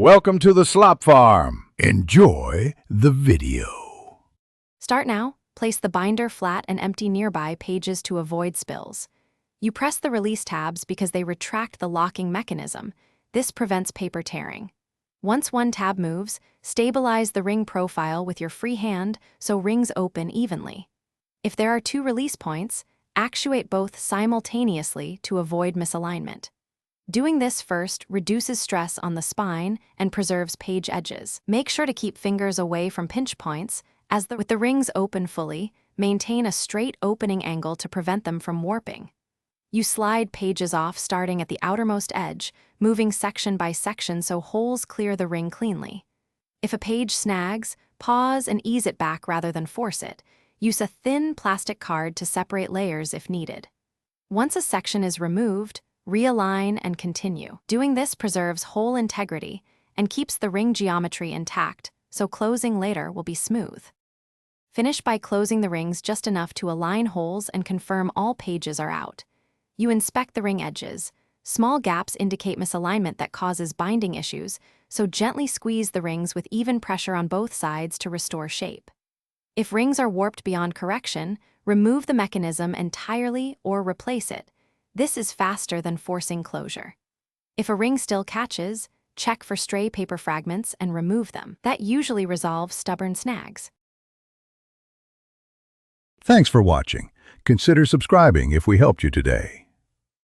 Welcome to the slop farm. Enjoy the video. Start now. Place the binder flat and empty nearby pages to avoid spills. You press the release tabs because they retract the locking mechanism. This prevents paper tearing. Once one tab moves, stabilize the ring profile with your free hand so rings open evenly. If there are two release points, actuate both simultaneously to avoid misalignment. Doing this first reduces stress on the spine and preserves page edges. Make sure to keep fingers away from pinch points, as with the rings open fully, maintain a straight opening angle to prevent them from warping. You slide pages off starting at the outermost edge, moving section by section so holes clear the ring cleanly. If a page snags, pause and ease it back rather than force it. Use a thin plastic card to separate layers if needed. Once a section is removed, realign and continue. Doing this preserves hole integrity and keeps the ring geometry intact, so closing later will be smooth. Finish by closing the rings just enough to align holes and confirm all pages are out. You inspect the ring edges. Small gaps indicate misalignment that causes binding issues, so gently squeeze the rings with even pressure on both sides to restore shape. If rings are warped beyond correction, remove the mechanism entirely or replace it. This is faster than forcing closure. If a ring still catches, check for stray paper fragments and remove them. That usually resolves stubborn snags. Thanks for watching. Consider subscribing if we helped you today.